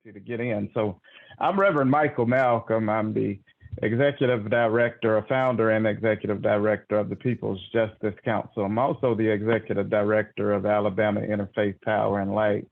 opportunity to get in. So I'm Reverend Michael Malcom. I'm the executive director, or founder and executive director of the People's Justice Council. I'm also the executive director of Alabama Interfaith Power and Light,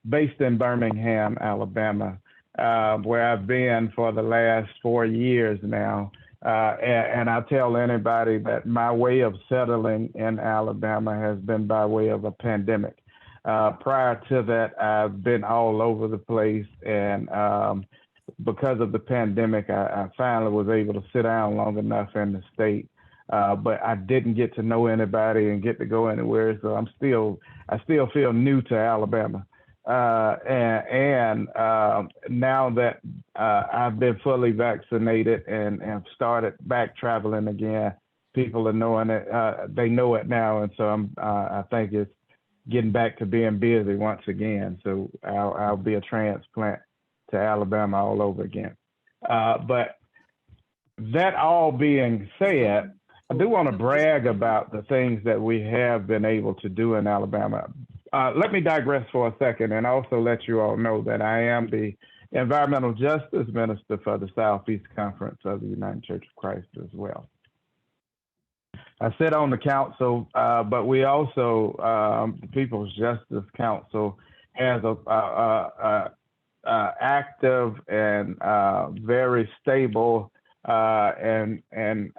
based in Birmingham, Alabama, where I've been for the last 4 years now. And I tell anybody that my way of settling in Alabama has been by way of a pandemic. Prior to that, I've been all over the place, and because of the pandemic, I finally was able to sit down long enough in the state. But I didn't get to know anybody and get to go anywhere, so I still feel new to Alabama. And now that I've been fully vaccinated and have started back traveling again, people are knowing it. They know it now, and so I think it's getting back to being busy once again. So I'll be a transplant to Alabama all over again. But that all being said, I do want to brag about the things that we have been able to do in Alabama. Let me digress for a second and also let you all know that I am the environmental justice minister for the Southeast Conference of the United Church of Christ as well. I sit on the council, but we also, the People's Justice Council has a active and very stable and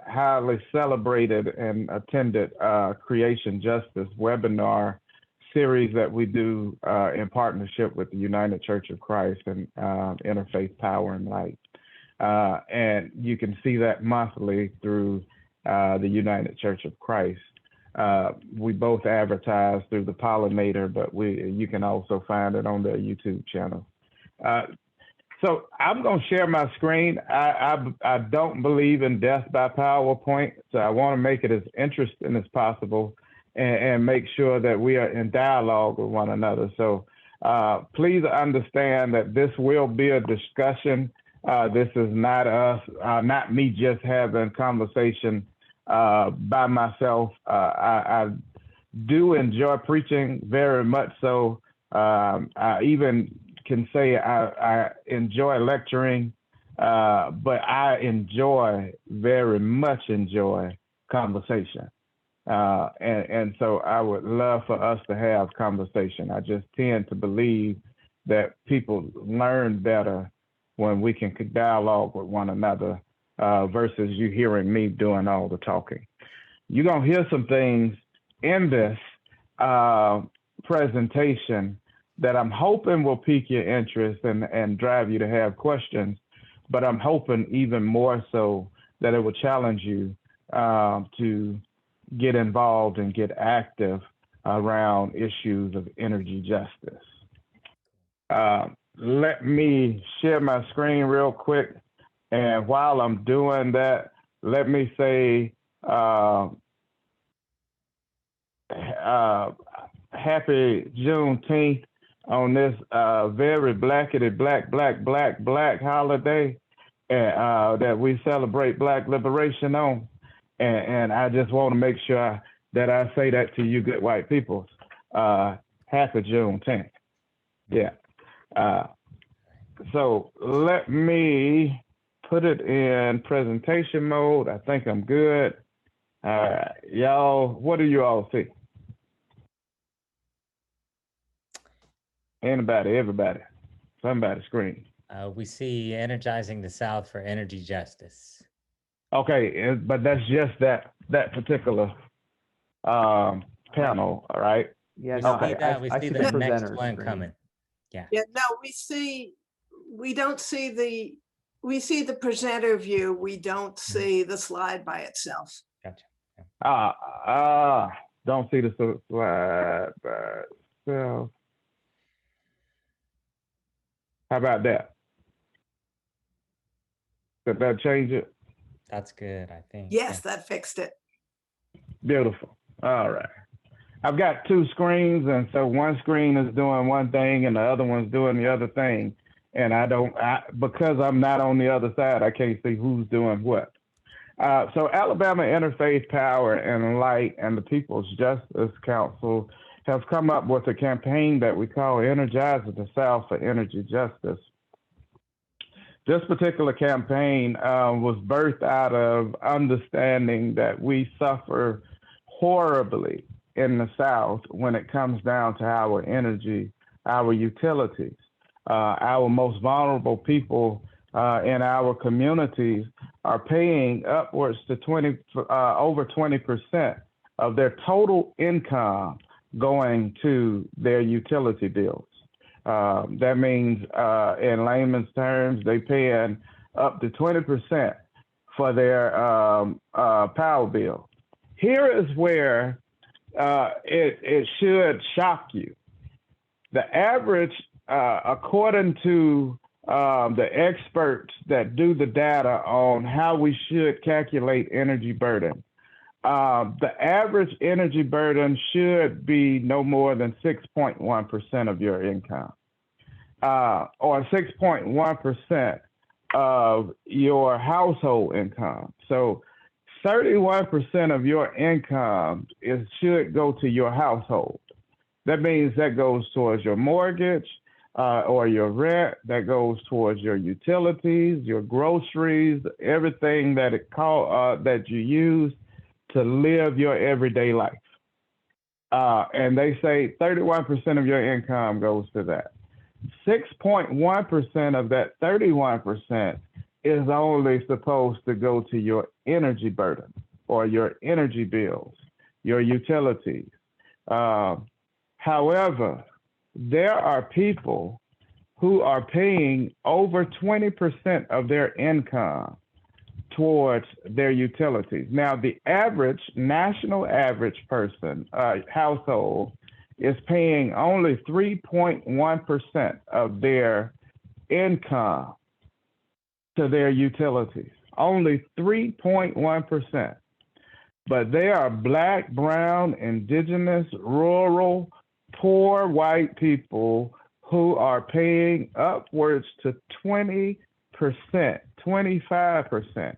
highly celebrated and attended creation justice webinar series that we do in partnership with the United Church of Christ and Interfaith Power and Light. And you can see that monthly through the United Church of Christ. We both advertise through the Pollinator, but you can also find it on their YouTube channel. So I'm going to share my screen. I don't believe in death by PowerPoint, so I want to make it as interesting as possible and make sure that we are in dialogue with one another. So please understand that this will be a discussion. This is not us, not me just having conversation by myself. I do enjoy preaching very much so. I even can say I enjoy lecturing, but I very much enjoy conversation. And so I would love for us to have conversation. I just tend to believe that people learn better when we can dialogue with one another versus you hearing me doing all the talking. You're going to hear some things in this presentation that I'm hoping will pique your interest and drive you to have questions, but I'm hoping even more so that it will challenge you to get involved and get active around issues of energy justice. Let me share my screen real quick. And while I'm doing that, let me say happy Juneteenth on this very blackety black holiday that we celebrate Black liberation on. And I just want to make sure that I say that to you good white people. Happy Juneteenth. Yeah. So let me put it in presentation mode. I think I'm good. All right. Y'all, what do you all see? Anybody, everybody, somebody scream. We see energizing the South for energy justice. Okay, but that's just that particular panel, all right? Yeah, We no, see that. We see the next one screen coming. Yeah. Yeah, no, we see the presenter view. We don't see the slide by itself. Gotcha. Don't see the slide by itself. How about that? Did that change it? That's good, I think. Yes, yeah. that fixed it. Beautiful. All right. I've got two screens, and so one screen is doing one thing and the other one's doing the other thing. And because I'm not on the other side, I can't see who's doing what. So Alabama Interfaith Power and Light and the People's Justice Council have come up with a campaign that we call Energize the South for Energy Justice. This particular campaign was birthed out of understanding that we suffer horribly in the South when it comes down to our energy, our utilities. Our most vulnerable people in our communities are paying upwards to over 20% of their total income going to their utility bills. That means, in layman's terms, they paying up to 20% for their power bill. Here is where it should shock you. The average, according to the experts that do the data on how we should calculate energy burden, the average energy burden should be no more than 6.1% of your income, or 6.1% of your household income. So 31% of your income should go to your household. That means that goes towards your mortgage or your rent, that goes towards your utilities, your groceries, everything that that you use to live your everyday life. And they say 31% of your income goes to that. 6.1% of that 31% is only supposed to go to your energy burden or your energy bills, your utilities. However, there are people who are paying over 20% of their income towards their utilities. Now, the average, national average person, household, is paying only 3.1% of their income to their utilities. Only 3.1%. But there are Black, brown, indigenous, rural, poor white people who are paying upwards to 20%, 25%.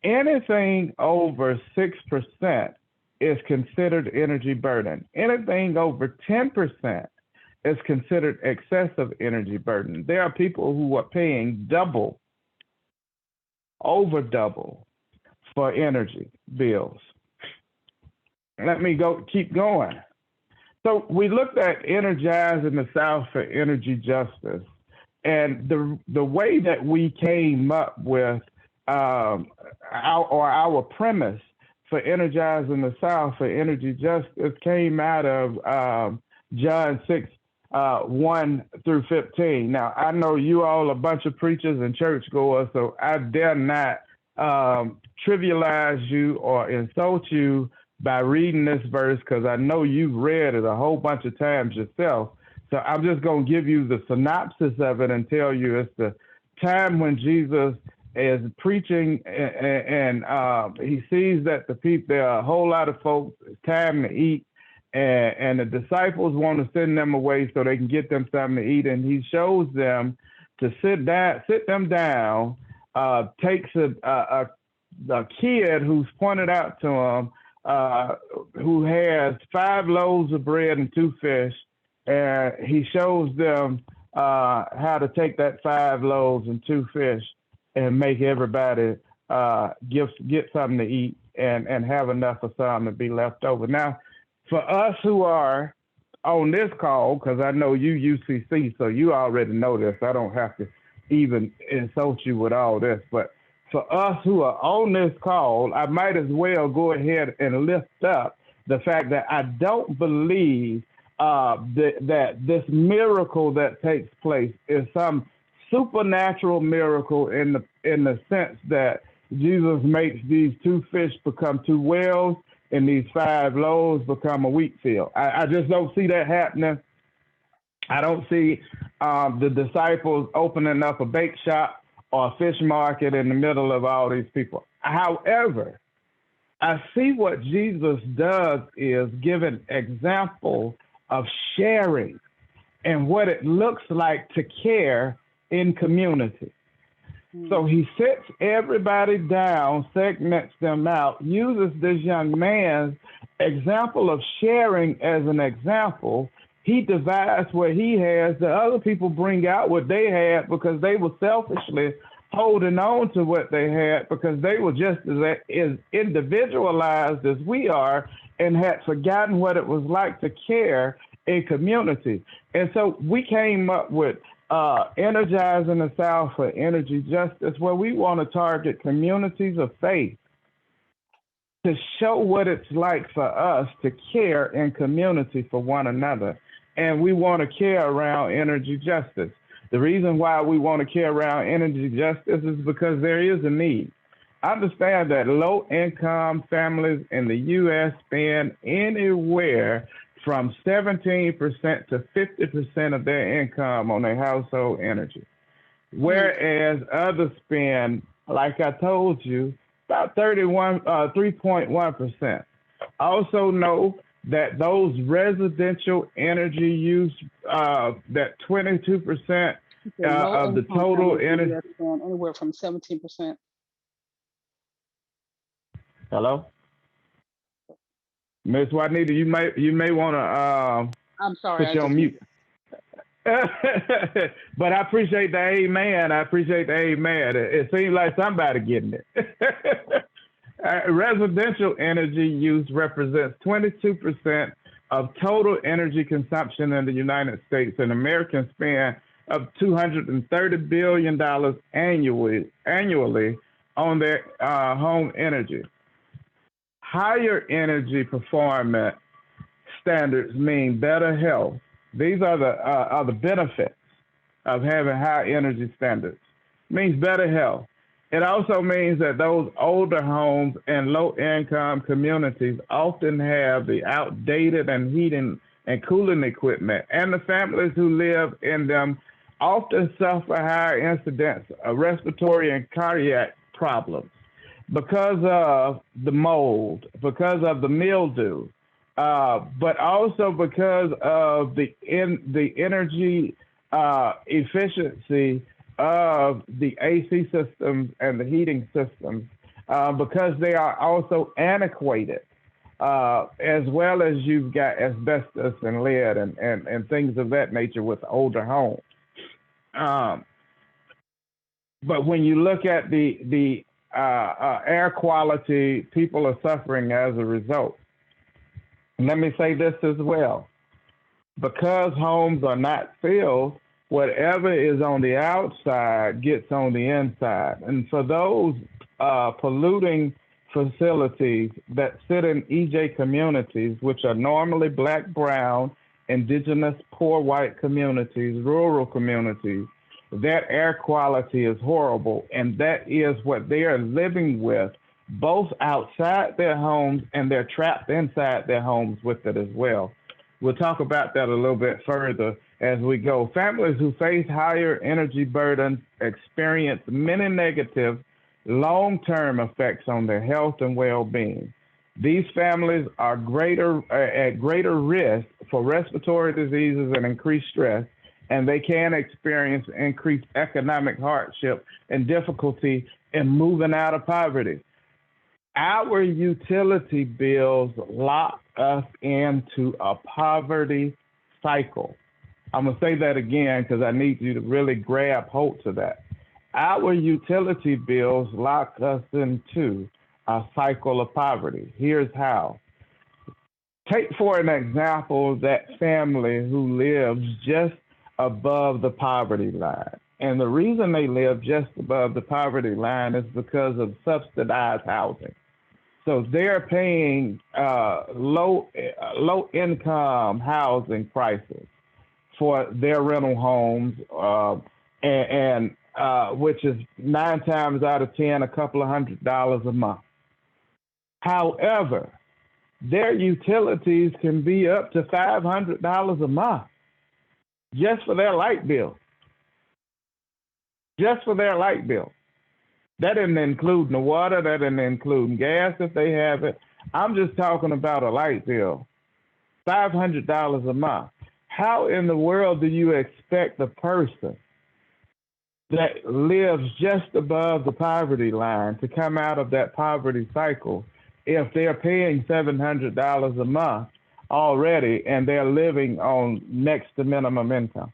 Anything over 6% is considered energy burden. Anything over 10% is considered excessive energy burden. There are people who are paying double, over double for energy bills. Let me keep going. So we looked at energizing the South for energy justice. And the way that we came up with our premise for energizing the South for energy justice came out of John 6, 1 through 15. Now, I know you all a bunch of preachers and churchgoers, so I dare not trivialize you or insult you by reading this verse, because I know you've read it a whole bunch of times yourself. So I'm just going to give you the synopsis of it and tell you it's the time when Jesus is preaching and he sees that there are a whole lot of folks, it's time to eat, and the disciples want to send them away so they can get them something to eat, and he shows them to sit them down, takes a kid who's pointed out to him, who has 5 loaves of bread and 2 fish, and he shows them how to take that 5 loaves and 2 fish and make everybody get something to eat and have enough for some to be left over. Now, for us who are on this call, because I know you UCC, so you already know this. I don't have to even insult you with all this. But for us who are on this call, I might as well go ahead and lift up the fact that I don't believe that this miracle that takes place is some supernatural miracle in the sense that Jesus makes these 2 fish become 2 whales and these 5 loaves become a wheat field. I just don't see that happening. I don't see the disciples opening up a bake shop or a fish market in the middle of all these people. However, I see what Jesus does is give an example of sharing and what it looks like to care in community. So he sits everybody down, segments them out, uses this young man's example of sharing as an example. He divides what he has. The other people bring out what they had because they were selfishly holding on to what they had because they were just as individualized as we are and had forgotten what it was like to care in community. And so we came up with Energizing the South for Energy Justice, where we want to target communities of faith to show what it's like for us to care in community for one another. And we want to care around energy justice. The reason why we want to care around energy justice is because there is a need. Understand that low income families in the U.S. spend anywhere from 17% to 50% of their income on their household energy, whereas others spend, like I told you, about 3.1%. Also know that those residential energy use, that 22% of the total energy. Anywhere from 17%. Hello? Miss Juanita, you may want to I'm sorry, put you on mute. But I appreciate the amen. I appreciate the amen. It seems like somebody getting it. Residential energy use represents 22% of total energy consumption in the United States, and Americans spend of $230 billion annually on their home energy. Higher energy performance standards mean better health. These are the benefits of having high energy standards. It means better health. It also means that those older homes and low-income communities often have the outdated and heating and cooling equipment, and the families who live in them often suffer higher incidence of respiratory and cardiac problems because of the mold, because of the mildew, but also because of the energy efficiency of the AC systems and the heating systems, because they are also antiquated, as well as you've got asbestos and lead and things of that nature with older homes. But when you look at the air quality, people are suffering as a result. And let me say this as well. Because homes are not filled, whatever is on the outside gets on the inside. And for those polluting facilities that sit in EJ communities, which are normally Black, brown, indigenous, poor white communities, rural communities, that air quality is horrible. And that is what they are living with, both outside their homes, and they're trapped inside their homes with it as well. We'll talk about that a little bit further as we go. Families who face higher energy burdens experience many negative long-term effects on their health and well-being. These families are at greater risk for respiratory diseases and increased stress, and they can experience increased economic hardship and difficulty in moving out of poverty. Our utility bills lock us into a poverty cycle. I'm going to say that again because I need you to really grab hold to that. Our utility bills lock us into a cycle of poverty. Here's how. Take for an example that family who lives just above the poverty line. And the reason they live just above the poverty line is because of subsidized housing. So they're paying low income housing prices for their rental homes, and which is 9 times out of 10, a couple of $100s a month. However, their utilities can be up to $500 a month just for their light bill. Just for their light bill. That doesn't include the water, that doesn't include gas if they have it. I'm just talking about a light bill, $500 a month. How in the world do you expect the person that lives just above the poverty line to come out of that poverty cycle if they're paying $700 a month already and they're living on next to minimum income?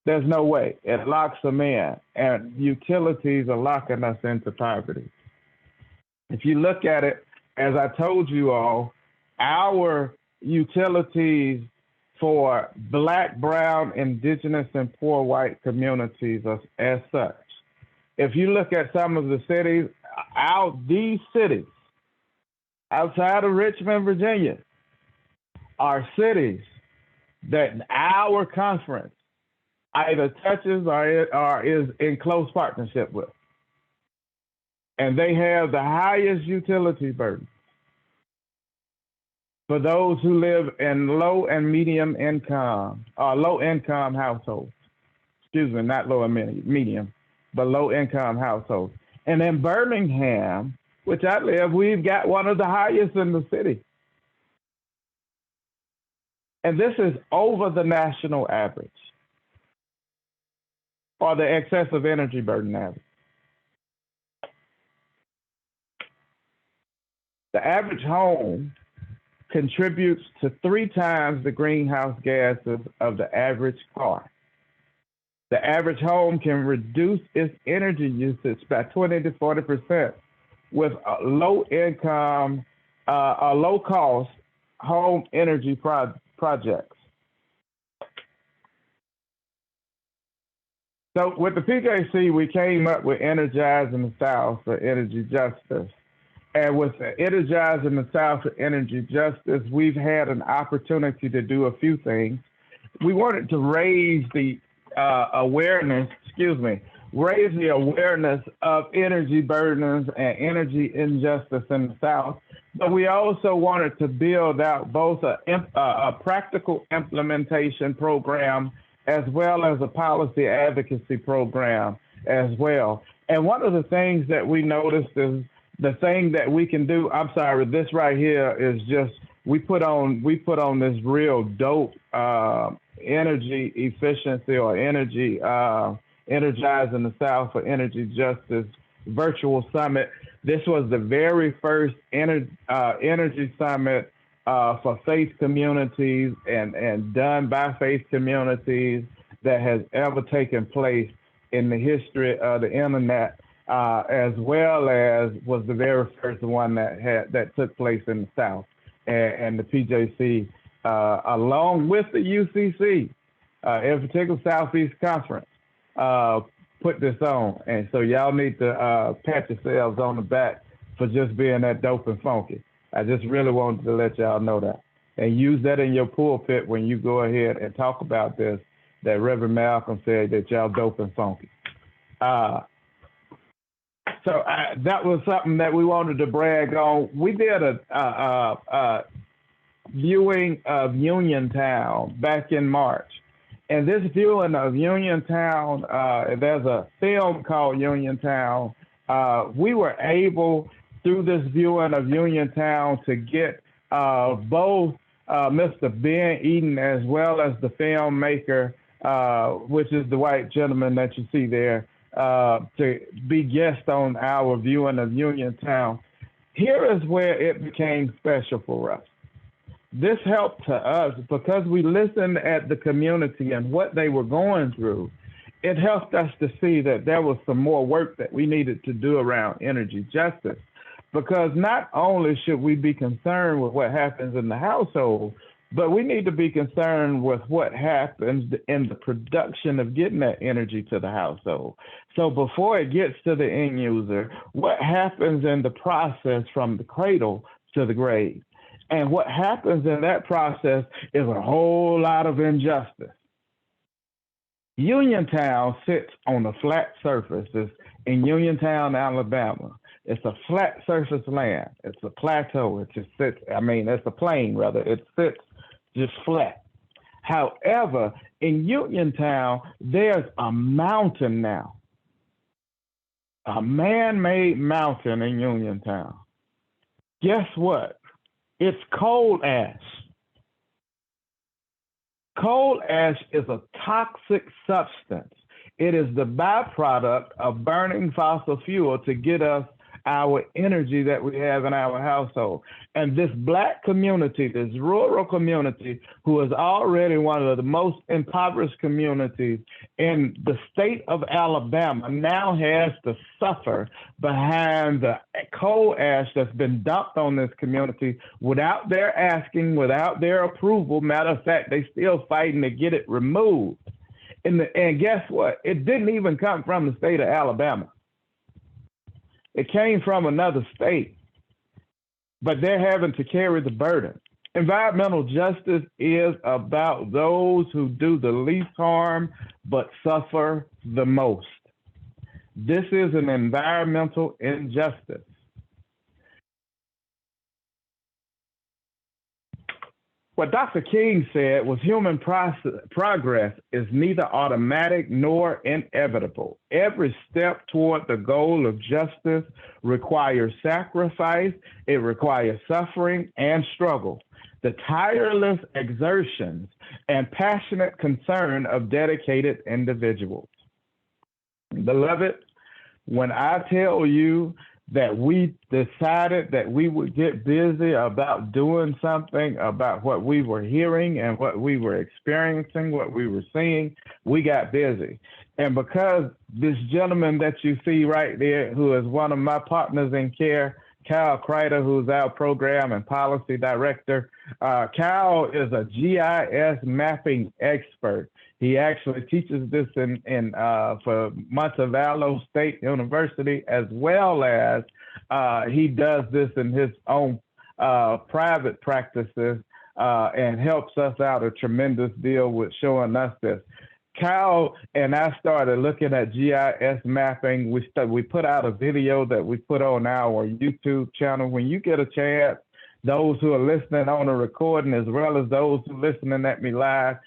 There's no way. It locks them in, and utilities are locking us into poverty. If you look at it, as I told you all, our utilities for Black, Brown, Indigenous, and poor white communities are as such. If you look at some of the cities, these cities outside of Richmond, Virginia, are cities that our conference either touches or is in close partnership with. And they have the highest utility burden for those who live in low and medium income, or low income households. Excuse me, not low and medium, but low income households. And in Birmingham, which I live, we've got one of the highest in the city. And this is over the national average, or the excessive energy burden average. The average home contributes to 3 times the greenhouse gases of the average car. The average home can reduce its energy usage by 20 to 40% with a low income, a low cost home energy projects. So with the PJC, we came up with Energizing the South for Energy Justice. And with Energizing the South for Energy Justice, we've had an opportunity to do a few things. We wanted to raise the awareness of energy burdens and energy injustice in the South. But we also wanted to build out both a practical implementation program as well as a policy advocacy program as well. And one of the things that we noticed is the thing that we can do, this right here is just, we put on this real dope energy efficiency or energy, Energizing the South for Energy Justice virtual summit. This was the very first energy summit for faith communities and done by faith communities that has ever taken place in the history of the internet, as well as was the very first one that took place in the South. And the PJC, along with the UCC, in particular Southeast Conference, put this on. And so y'all need to pat yourselves on the back for just being that dope and funky. I just really wanted to let y'all know that. And use that in your pulpit when you go ahead and talk about this, that Reverend Malcom said that y'all dope and funky. So that was something that we wanted to brag on. We did a viewing of Uniontown back in March. And this viewing of Uniontown, there's a film called Uniontown. We were able, through this viewing of Uniontown, to get both Mr. Ben Eden as well as the filmmaker, which is the white gentleman that you see there, to be guests on our viewing of Uniontown. Here is where it became special for us. This helped to us because we listened at the community and what they were going through. It helped us to see that there was some more work that we needed to do around energy justice, because not only should we be concerned with what happens in the household, but we need to be concerned with what happens in the production of getting that energy to the household. So before it gets to the end user, what happens in the process from the cradle to the grave? And what happens in that process is a whole lot of injustice. Uniontown sits on a flat surface. It's in Uniontown, Alabama. It's a flat surface land. It's a plateau. It just sits, it's a plain rather. It sits just flat. However, in Uniontown, there's a mountain now. A man-made mountain in Uniontown. Guess what? It's coal ash. Coal ash is a toxic substance. It is the byproduct of burning fossil fuel to get us our energy that we have in our household. And this Black community, this rural community, who is already one of the most impoverished communities in the state of Alabama, now has to suffer behind the coal ash that's been dumped on this community without their asking, without their approval. Matter of fact, they still fighting to get it removed. And guess what? It didn't even come from the state of Alabama. It came from another state, but they're having to carry the burden. Environmental justice is about those who do the least harm but suffer the most. This is an environmental injustice. What Dr. King said was human progress is neither automatic nor inevitable. Every step toward the goal of justice requires sacrifice, it requires suffering and struggle. The tireless exertions and passionate concern of dedicated individuals. Beloved, when I tell you that we decided that we would get busy about doing something about what we were hearing and what we were experiencing, what we were seeing, we got busy. And because this gentleman that you see right there, who is one of my partners in care, Kyle Kreider, who's our program and policy director, Kyle is a GIS mapping expert. He actually teaches this for Montevallo State University, as well as he does this in his own private practices and helps us out a tremendous deal with showing us this. Kyle and I started looking at GIS mapping. We put out a video that we put on our YouTube channel. When you get a chance, those who are listening on a recording, as well as those who are listening at me live,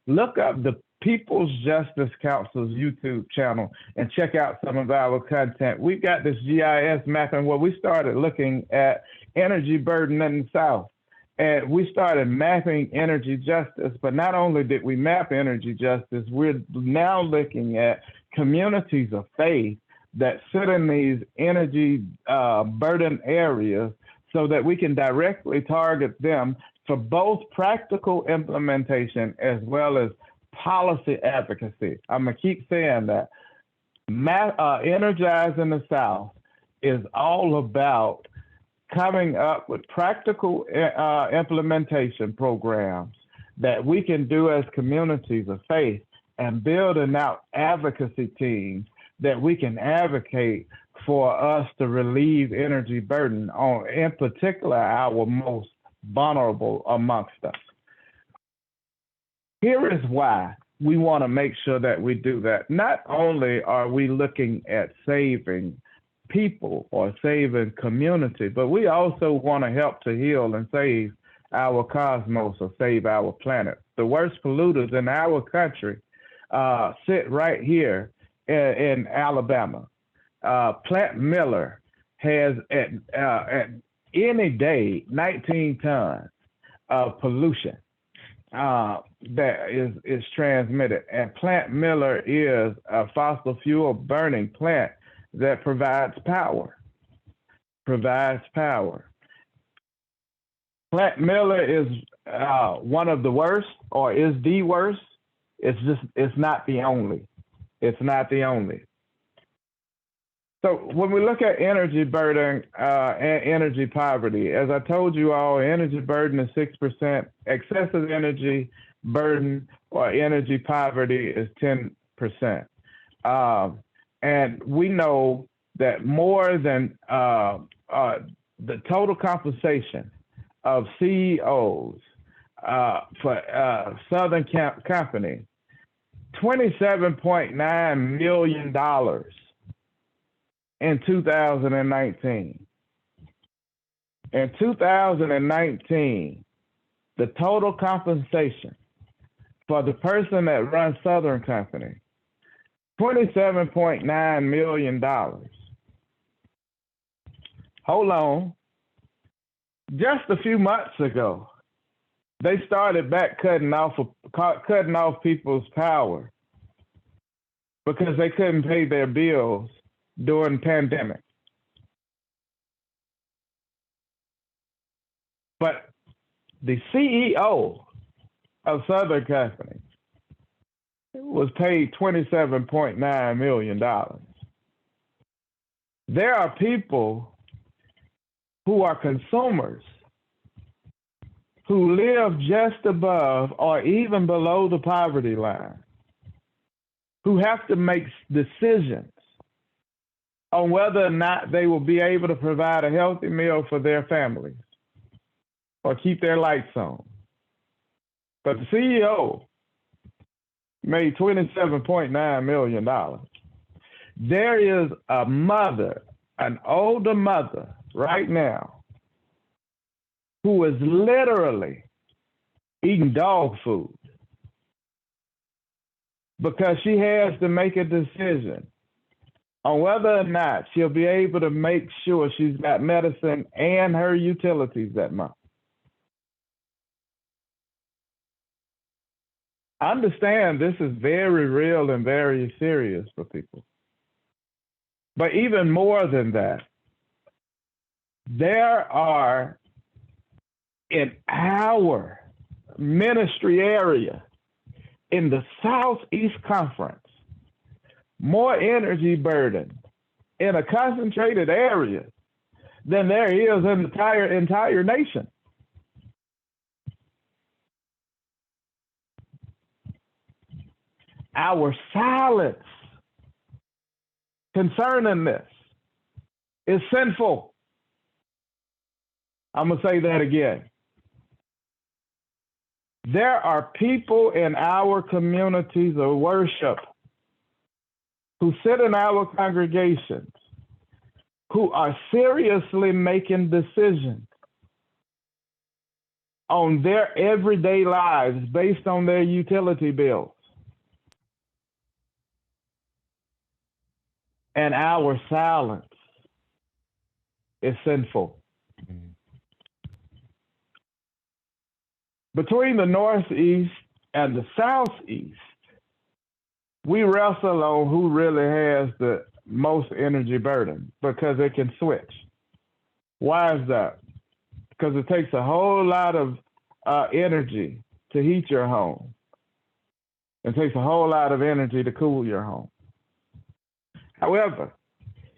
look up the People's Justice Council's YouTube channel and check out some of our content. We've got this GIS mapping where we started looking at energy burden in the South. And we started mapping energy justice, but not only did we map energy justice, we're now looking at communities of faith that sit in these energy burden areas so that we can directly target them for both practical implementation as well as policy advocacy. I'm gonna keep saying that. Energize in the South is all about coming up with practical implementation programs that we can do as communities of faith and building out advocacy teams that we can advocate for us to relieve energy burden on, in particular, our most vulnerable amongst us. Here is why we want to make sure that we do that. Not only are we looking at saving people or saving community, but we also want to help to heal and save our cosmos or save our planet. The worst polluters in our country sit right here in Alabama. Plant Miller has at any day 19 tons of pollution that is transmitted. And Plant Miller is a fossil fuel burning plant that provides power. Plant Miller is one of the worst, or is the worst. It's not the only. It's not the only. So when we look at energy burden and energy poverty, as I told you all, energy burden is 6%. Excessive energy burden or energy poverty is 10%. And we know that more than the total compensation of CEOs for Southern Company, $27.9 million in 2019. In 2019, the total compensation for the person that runs Southern Company, $27.9 million. Hold on. Just a few months ago, they started back cutting off people's power because they couldn't pay their bills during the pandemic. But the CEO of Southern Company was paid $27.9 million. There are people who are consumers who live just above or even below the poverty line, who have to make decisions on whether or not they will be able to provide a healthy meal for their families or keep their lights on. But the CEO made $27.9 million. There is a mother, an older mother right now, who is literally eating dog food because she has to make a decision on whether or not she'll be able to make sure she's got medicine and her utilities that month. I understand this is very real and very serious for people. But even more than that, there are in our ministry area in the Southeast Conference more energy burden in a concentrated area than there is in the entire nation. Our silence concerning this is sinful. I'm going to say that again. There are people in our communities of worship who sit in our congregations who are seriously making decisions on their everyday lives based on their utility bills. And our silence is sinful. Between the Northeast and the Southeast, we wrestle on who really has the most energy burden because it can switch. Why is that? Because it takes a whole lot of energy to heat your home. It takes a whole lot of energy to cool your home. However,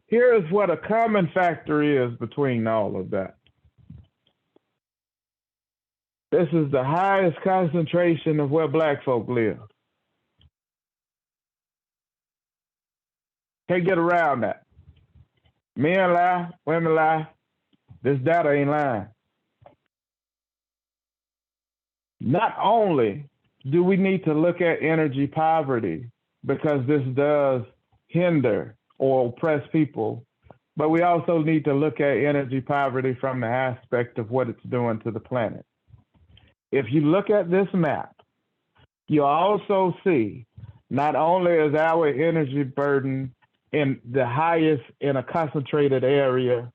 here is what a common factor is between all of that. This is the highest concentration of where Black folk live. Can't get around that. Men lie, women lie. This data ain't lying. Not only do we need to look at energy poverty because this does hinder or oppress people, but we also need to look at energy poverty from the aspect of what it's doing to the planet. If you look at this map, you also see not only is our energy burden in the highest in a concentrated area,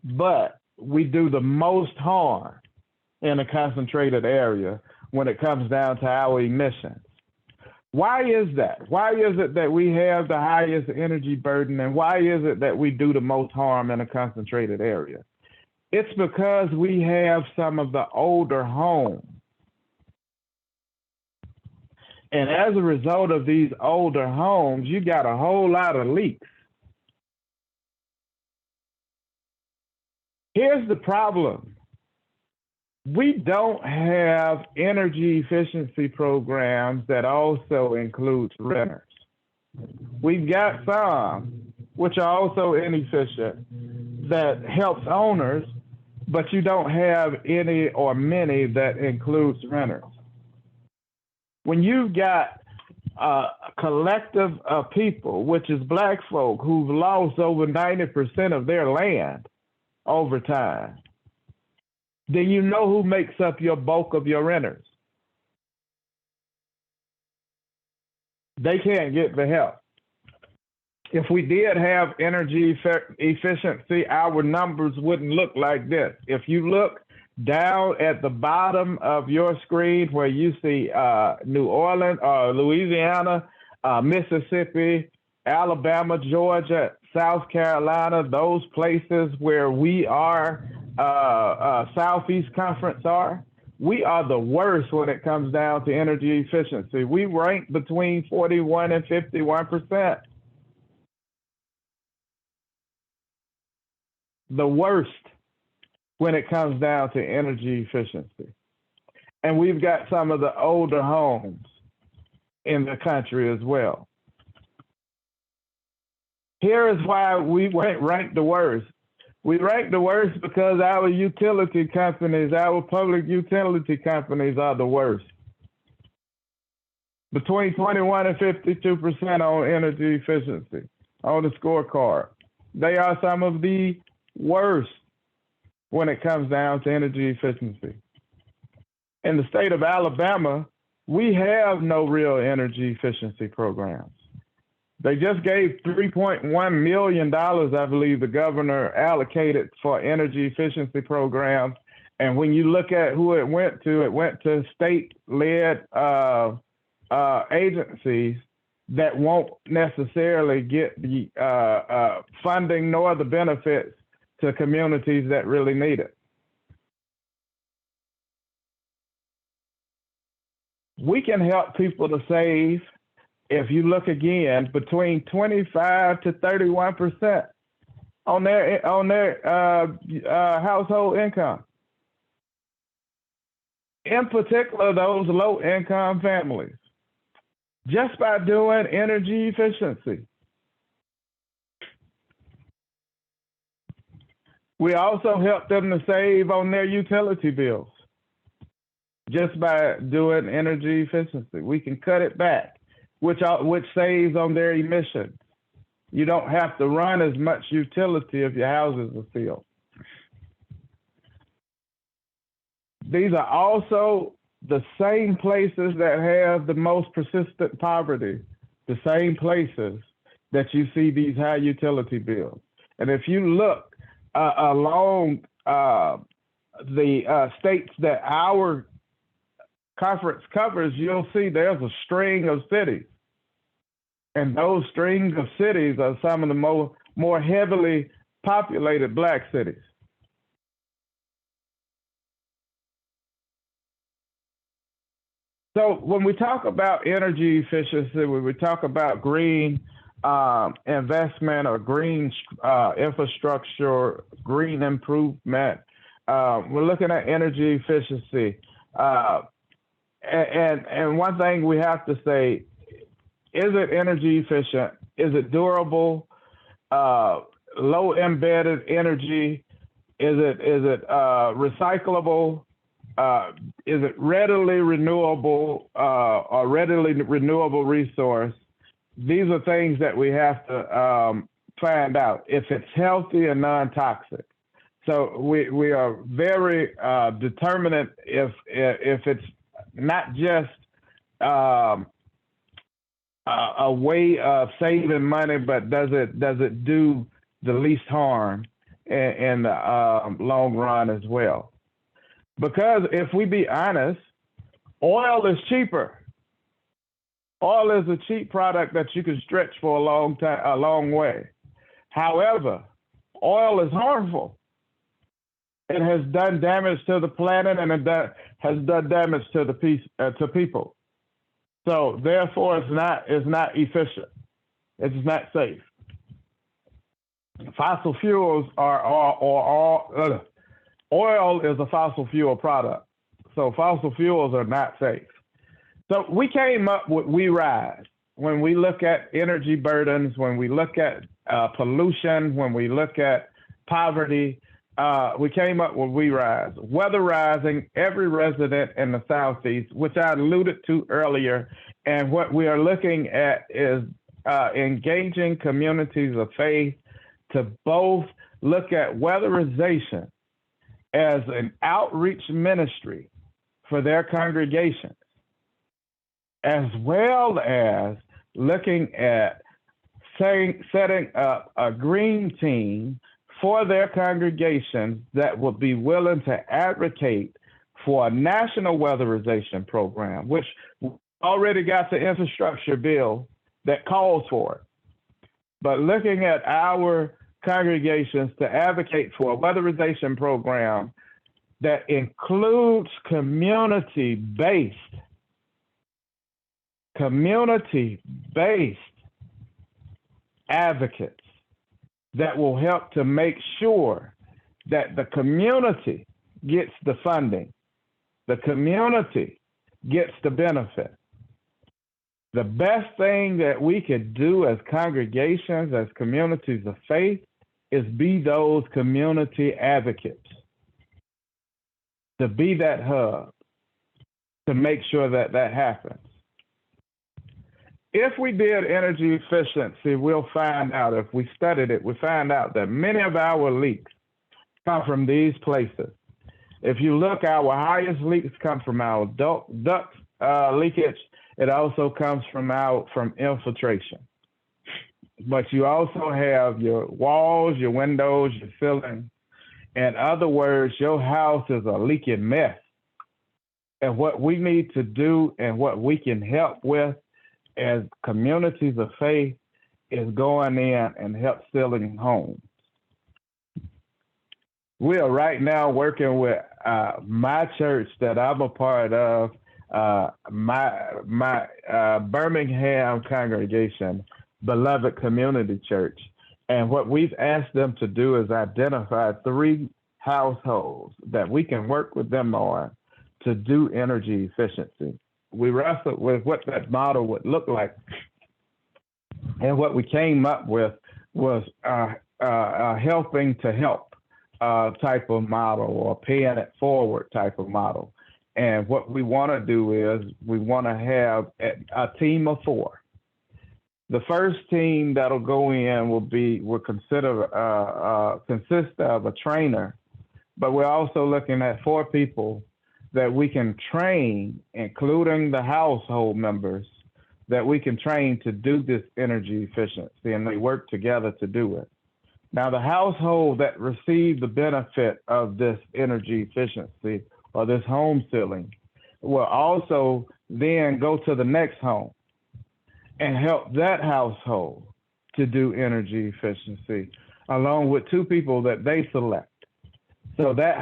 but we do the most harm in a concentrated area when it comes down to our emissions. Why is that? Why is it that we have the highest energy burden, and why is it that we do the most harm in a concentrated area? It's because we have some of the older homes. And as a result of these older homes, you got a whole lot of leaks. Here's the problem. We don't have energy efficiency programs that also includes renters. We've got some, which are also inefficient, that helps owners, but you don't have any or many that includes renters. When you've got a collective of people, which is Black folk, who've lost over 90% of their land over time, then you know who makes up your bulk of your renters. They can't get the help. If we did have energy efficiency, our numbers wouldn't look like this. If you look down at the bottom of your screen where you see New Orleans, Louisiana, Mississippi, Alabama, Georgia, South Carolina, those places where we are Southeast Conference are, we are the worst when it comes down to energy efficiency. We rank between 41 and 51%. The worst when it comes down to energy efficiency. And we've got some of the older homes in the country as well. Here is why we rank the worst. We rank the worst because our utility companies, our public utility companies are the worst. Between 21 and 52% on energy efficiency on the scorecard. They are some of the worst when it comes down to energy efficiency. In the state of Alabama, we have no real energy efficiency programs. They just gave $3.1 million, I believe the governor allocated for energy efficiency programs. And when you look at who it went to state-led agencies that won't necessarily get the funding nor the benefits to communities that really need it. We can help people to save, if you look again, between 25 to 31% on their household income. In particular, those low-income families, just by doing energy efficiency. We also help them to save on their utility bills. Just by doing energy efficiency, we can cut it back, which saves on their emissions. You don't have to run as much utility if your houses are sealed. These are also the same places that have the most persistent poverty, the same places that you see these high utility bills. And if you look along the states that our conference covers, you'll see there's a string of cities. And those strings of cities are some of the more heavily populated Black cities. So when we talk about energy efficiency, when we talk about green investment or green infrastructure, green improvement, we're looking at energy efficiency. And one thing we have to say, is it energy efficient? Is it durable? Low embedded energy? Is it recyclable? Is it readily renewable or readily renewable resource? These are things that we have to find out if it's healthy and non-toxic. So we are very determinant if it's not just a way of saving money, but does it do the least harm in the long run as well? Because if we be honest, oil is cheaper. Oil is a cheap product that you can stretch for a long way. However, oil is harmful. It has done damage to the planet, and it has done damage to the people. So therefore, it's not efficient. It's not safe. Fossil fuels oil is a fossil fuel product. So fossil fuels are not safe. So we came up with WERiSE. When we look at energy burdens, when we look at pollution, when we look at poverty, we came up with WERiSE, weatherizing every resident in the Southeast, which I alluded to earlier. And what we are looking at is engaging communities of faith to both look at weatherization as an outreach ministry for their congregations, as well as looking at setting up a green team for their congregations that will be willing to advocate for a national weatherization program, which already got the infrastructure bill that calls for it. But looking at our congregations to advocate for a weatherization program that includes community-based advocates that will help to make sure that the community gets the funding, the community gets the benefit. The best thing that we could do as congregations, as communities of faith, is be those community advocates, to be that hub, to make sure that that happens. If we did energy efficiency, we'll find out, if we studied it, we find out that many of our leaks come from these places. If you look, our highest leaks come from our duct leakage. It also comes from infiltration. But you also have your walls, your windows, your ceiling. In other words, your house is a leaking mess. And what we need to do and what we can help with as communities of faith is going in and help sealing homes. We are right now working with my church that I'm a part of, my Birmingham congregation, Beloved Community Church. And what we've asked them to do is identify 3 households that we can work with them on to do energy efficiency. We wrestled with what that model would look like. And what we came up with was helping to help type of model, or paying it forward type of model. And what we want to do is we want to have a team of 4. The first team that'll go in will consist of a trainer, but we're also looking at 4 people that we can train, including the household members, that we can train to do this energy efficiency, and they work together to do it. Now, the household that received the benefit of this energy efficiency or this home sealing will also then go to the next home and help that household to do energy efficiency, along with 2 people that they select. So the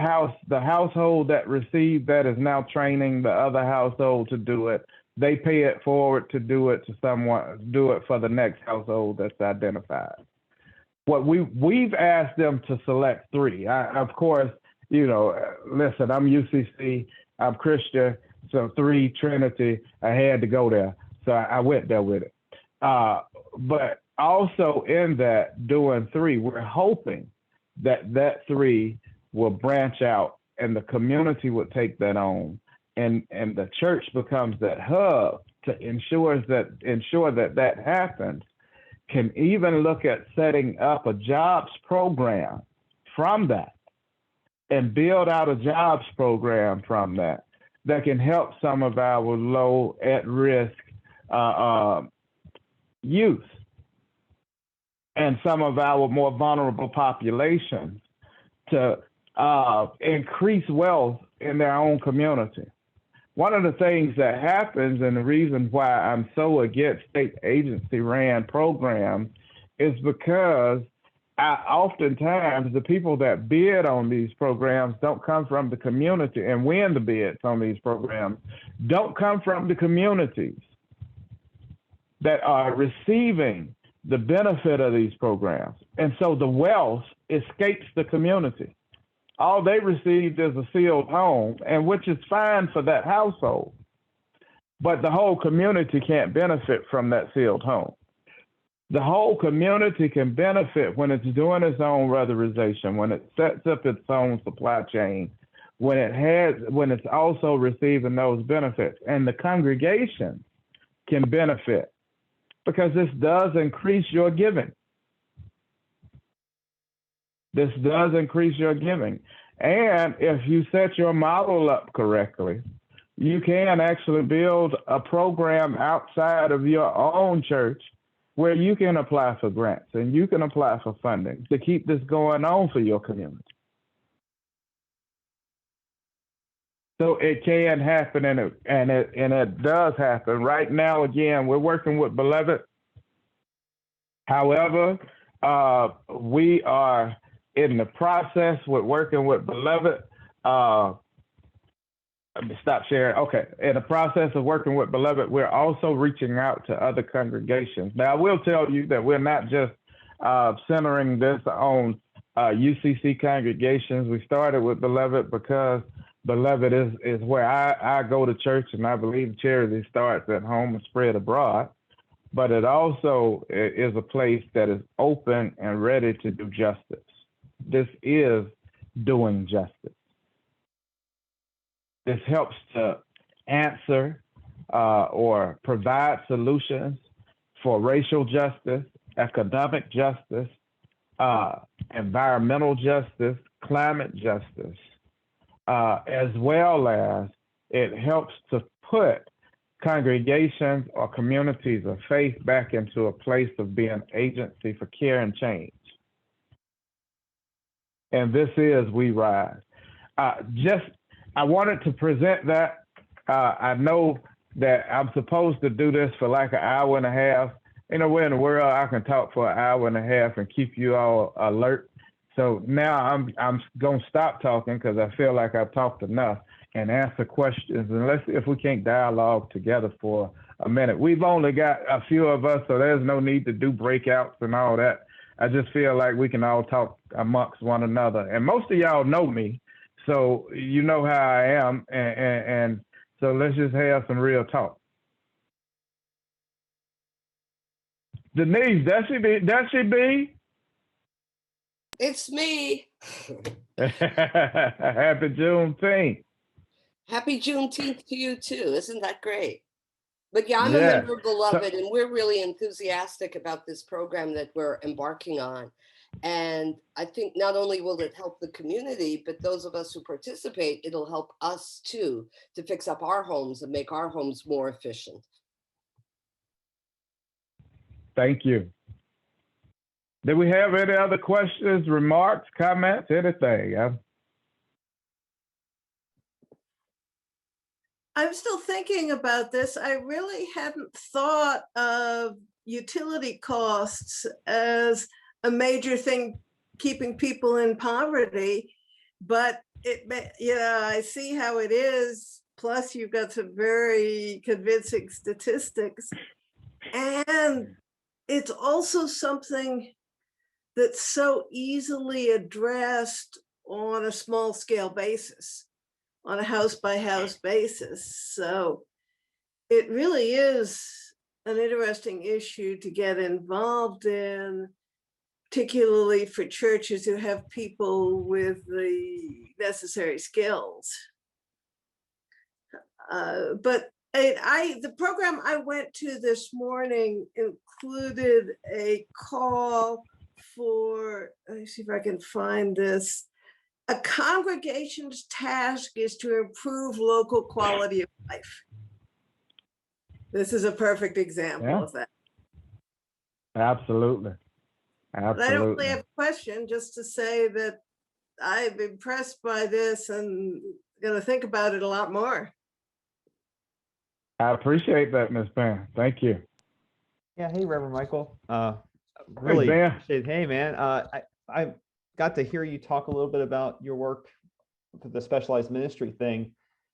household that received that is now training the other household to do it. They pay it forward to do it to someone, do it for the next household that's identified. What we've asked them to select 3. Of course, listen, I'm UCC, I'm Christian, so 3 Trinity, I had to go there. So I went there with it. But also in that, doing 3, we're hoping that 3 will branch out and the community would take that on, and the church becomes that hub to ensure that happens. Can even look at setting up a jobs program from that and build out a jobs program from that can help some of our low at-risk youth and some of our more vulnerable populations to increase wealth in their own community. One of the things that happens, and the reason why I'm so against state agency ran programs, is because oftentimes the people that bid on these programs don't come from the community, and win the bids on these programs don't come from the communities that are receiving the benefit of these programs. And so the wealth escapes the community. All they received is a sealed home, and which is fine for that household. But the whole community can't benefit from that sealed home. The whole community can benefit when it's doing its own weatherization, when it sets up its own supply chain, when it's also receiving those benefits. And the congregation can benefit because this does increase your giving. This does increase your giving. And if you set your model up correctly, you can actually build a program outside of your own church where you can apply for grants and you can apply for funding to keep this going on for your community. So it can happen, and it does happen. Right now, again, we're working with Beloved. However, We are in the process with working with Beloved. Let me stop sharing. Okay, in the process of working with Beloved, we're also reaching out to other congregations. Now, I will tell you that we're not just centering this on UCC congregations. We started with Beloved because Beloved is where I go to church, and I believe charity starts at home and spread abroad. But it also is a place that is open and ready to do justice. This is doing justice. This helps to answer or provide solutions for racial justice, economic justice, environmental justice, climate justice, as well as it helps to put congregations or communities of faith back into a place of being agency for care and change. And this is WERiSE. I wanted to present that. I know that I'm supposed to do this for like an hour and a half. You know, where in the world I can talk for an hour and a half and keep you all alert. So now I'm gonna stop talking because I feel like I've talked enough and answer questions. And let's see if we can't dialogue together for a minute. We've only got a few of us, so there's no need to do breakouts and all that. I just feel like we can all talk amongst one another. And most of y'all know me, so you know how I am. And so let's just have some real talk. Denise, that should be. It's me. Happy Juneteenth. Happy Juneteenth to you too. Isn't that great? But yeah, I'm a Yeah. member of Beloved, and we're really enthusiastic about this program that we're embarking on. And I think not only will it help the community, but those of us who participate, it'll help us too to fix up our homes and make our homes more efficient. Thank you. Do we have any other questions, remarks, comments, anything? I'm still thinking about this. I really hadn't thought of utility costs as a major thing keeping people in poverty, but I see how it is. Plus, you've got some very convincing statistics, and it's also something that's so easily addressed on a small scale basis, on a house by house basis. So it really is an interesting issue to get involved in, particularly for churches who have people with the necessary skills. But the program I went to this morning included a call for, let me see if I can find this. A congregation's task is to improve local quality of life. This is a perfect example of that. Absolutely. Absolutely. I don't really have a question, just to say that I'm impressed by this and going to think about it a lot more. I appreciate that, Ms. Pam. Thank you. Yeah. Hey, Reverend Michael. Really hey, appreciate. Hey, man. I got to hear you talk a little bit about your work for the specialized ministry thing,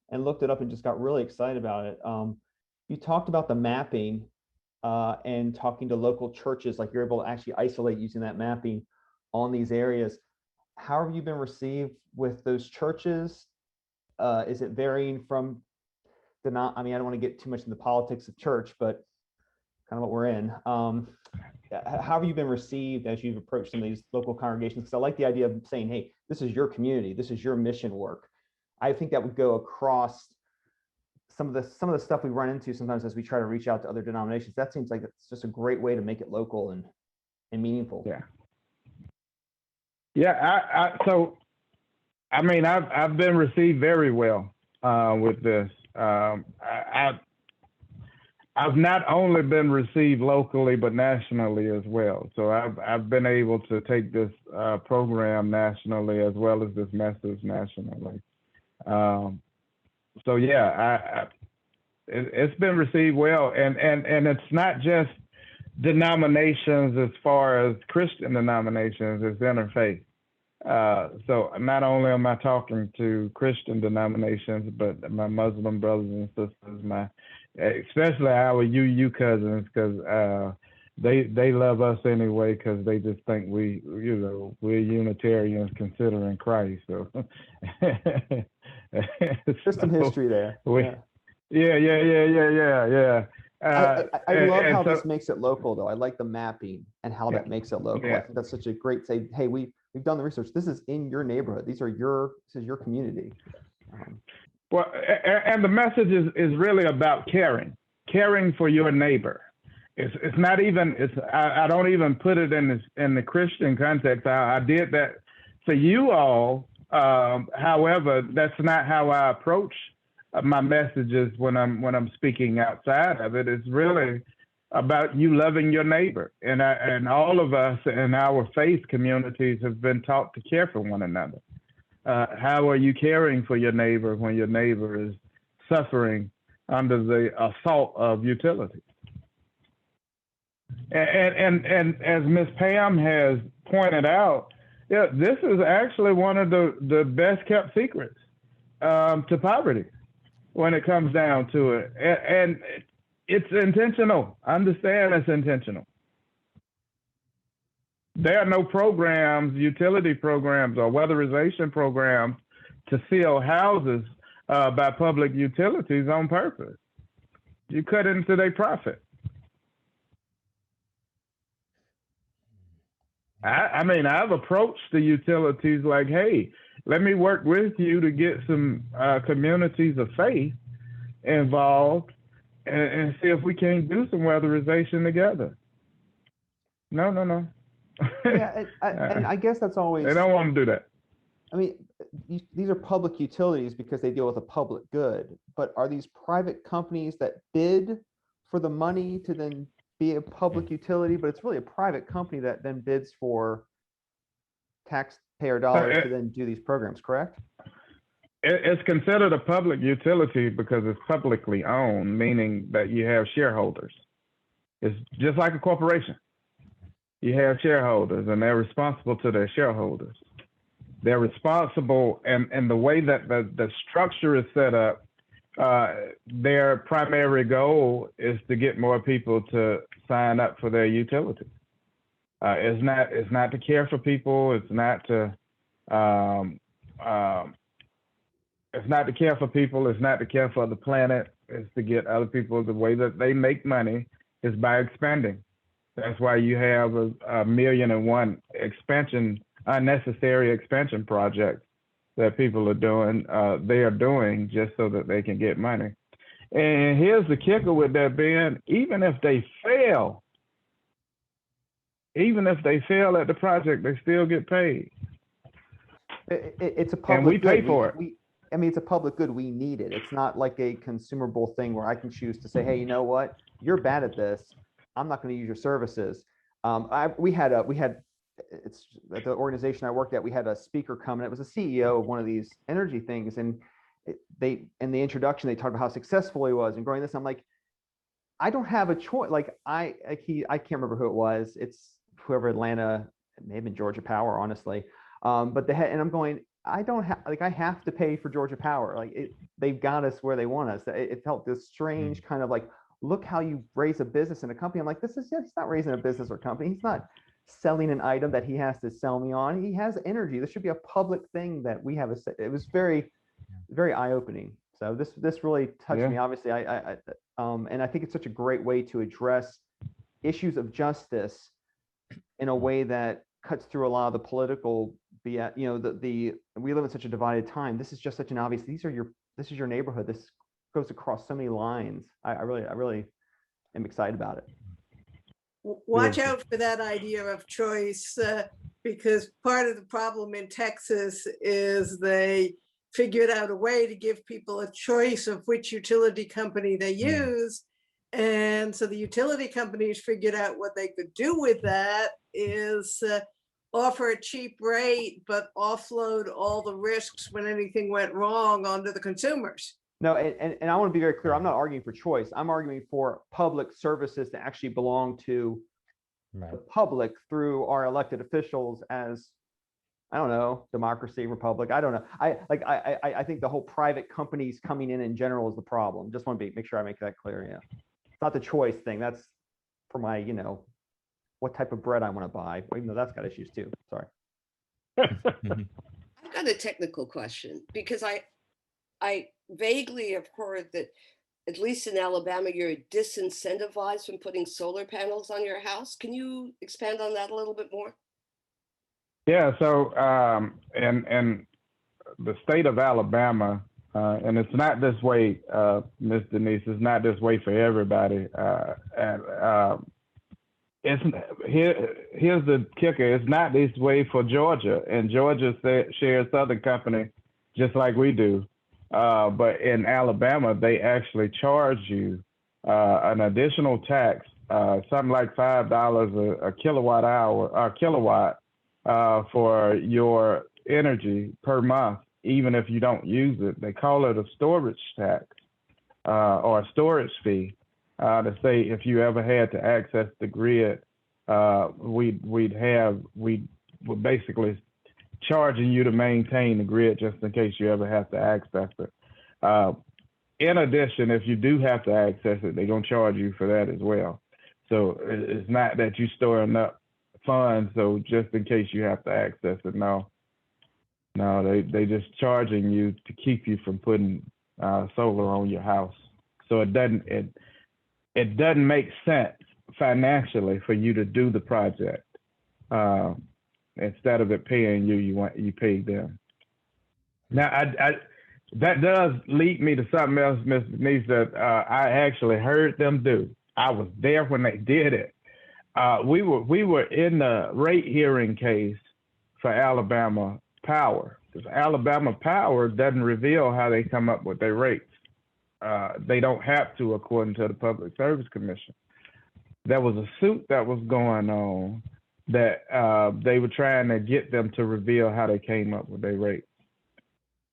and looked it up and just got really excited about it. You talked about the mapping and talking to local churches, like you're able to actually isolate using that mapping on these areas. How have you been received with those churches? Is it varying from I mean, I don't want to get too much into the politics of church, but kind of what we're in. How have you been received as you've approached some of these local congregations? Because I like the idea of saying, hey, this is your community, this is your mission work. I think that would go across some of the stuff we run into sometimes as we try to reach out to other denominations. That seems like it's just a great way to make it local and meaningful. Yeah. Yeah. So, I mean, I've been received very well with this. I've not only been received locally, but nationally as well. So I've been able to take this program nationally as well as this message nationally. So yeah, it's been received well, and it's not just denominations as far as Christian denominations is Interfaith. So not only am I talking to Christian denominations, but my Muslim brothers and sisters, especially our UU cousins, because they love us anyway, because they just think we're Unitarians considering Christ. So There's some history there. Yeah. I love how this makes it local, though. I like the mapping and how that makes it local. I think that's such a great say. Hey, we've done the research. This is in your neighborhood. This is your community. Well, and the message is really about caring for your neighbor. It's not even. I don't even put it in the Christian context. I did that for you all. However, that's not how I approach my messages when I'm speaking outside of it. It's really about you loving your neighbor, and all of us in our faith communities have been taught to care for one another. How are you caring for your neighbor when your neighbor is suffering under the assault of utilities? And as Ms. Pam has pointed out, this is actually one of the best kept secrets to poverty when it comes down to it. And it's intentional. Understand it's intentional. There are no programs, utility programs or weatherization programs to seal houses by public utilities on purpose. You cut into their profit. I mean, I've approached the utilities like, hey, let me work with you to get some communities of faith involved and see if we can't do some weatherization together. No. Yeah, and I guess that's always. They don't want to do that. I mean, these are public utilities because they deal with a public good, but are these private companies that bid for the money to then be a public utility, but it's really a private company that then bids for taxpayer dollars to then do these programs, correct? It's considered a public utility because it's publicly owned, meaning that you have shareholders. It's just like a corporation. You have shareholders and they're responsible to their shareholders. They're responsible, and the way that the structure is set up, their primary goal is to get more people to sign up for their utility. It's not to care for people. It's not to care for people. It's not to care for the planet. It's to get other people. The way that they make money is by expanding. That's why you have a 1,000,001 unnecessary expansion projects that people are doing. They are doing just so that they can get money. And here's the kicker with that, Ben. Even if they fail at the project, they still get paid. It's a public and we pay good. for it. I mean, it's a public good. We need it. It's not like a consumable thing where I can choose to say, hey, you know what? You're bad at this. I'm not going to use your services. It's at the organization I worked at, we had a speaker come, and it was a CEO of one of these energy things. And in the introduction, they talked about how successful he was and growing this. I'm like, I don't have a choice. Like I can't remember who it was. It's whoever Atlanta, it may have been Georgia Power, honestly. But and I'm going, I don't have, like, I have to pay for Georgia Power. Like they've got us where they want us. It felt this strange kind of like, look how you raise a business and a company. I'm like, he's not raising a business or company. He's not selling an item that he has to sell me on. He has energy. This should be a public thing that we have. It was very, very eye-opening. So this really touched me. Obviously, and I think it's such a great way to address issues of justice in a way that cuts through a lot of the political BS. You know, we live in such a divided time. This is just such an obvious. This is your neighborhood. This goes across so many lines. I really am excited about it. Watch out for that idea of choice, because part of the problem in Texas is they figured out a way to give people a choice of which utility company they use. And so the utility companies figured out what they could do with that is offer a cheap rate, but offload all the risks when anything went wrong onto the consumers. No, and I want to be very clear. I'm not arguing for choice. I'm arguing for public services to actually belong to the public through our elected officials as, I don't know, democracy, republic. I don't know. I think the whole private companies coming in general is the problem. Just want to make sure I make that clear. Yeah, it's not the choice thing. That's for my, what type of bread I want to buy, even though that's got issues too. Sorry. I've got a technical question because I vaguely have heard that at least in Alabama, you're disincentivized from putting solar panels on your house. Can you expand on that a little bit more? Yeah, so in the state of Alabama, and it's not this way, Ms. Denise, it's not this way for everybody. Here's the kicker, it's not this way for Georgia, and Georgia shares Southern Company just like we do. But in Alabama, they actually charge you an additional tax, something like $5 a kilowatt for your energy per month, even if you don't use it. They call it a storage tax or a storage fee to say if you ever had to access the grid, we'd basically charging you to maintain the grid just in case you ever have to access it. In addition, if you do have to access it, they're going to charge you for that as well. So it's not that you're storing up funds, so just in case you have to access it. No, they just charging you to keep you from putting solar on your house. So it doesn't make sense financially for you to do the project. Instead of it paying you, you pay them. Now, that does lead me to something else, Mr. Denise, that I actually heard them do. I was there when they did it. We were in the rate hearing case for Alabama Power. Because Alabama Power doesn't reveal how they come up with their rates. They don't have to, according to the Public Service Commission. There was a suit that was going on that they were trying to get them to reveal how they came up with their rates.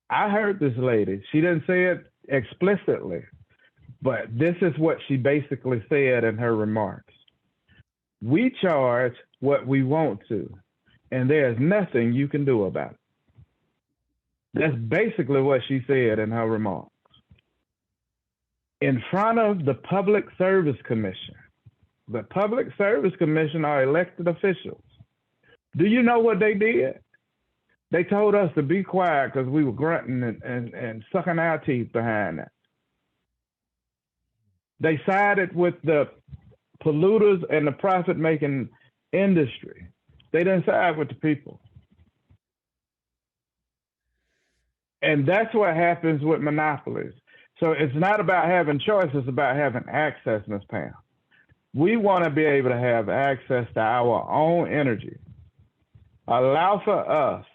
I heard this lady, she didn't say it explicitly, but this is what she basically said in her remarks. We charge what we want to, and there's nothing you can do about it. That's basically what she said in her remarks. In front of the Public Service Commission. The Public Service Commission are elected officials. Do you know what they did? They told us to be quiet because we were grunting and sucking our teeth behind that. They sided with the polluters and the profit-making industry. They didn't side with the people. And that's what happens with monopolies. So it's not about having choice, it's about having access, Ms. Pam. We want to be able to have access to our own energy. Allow for us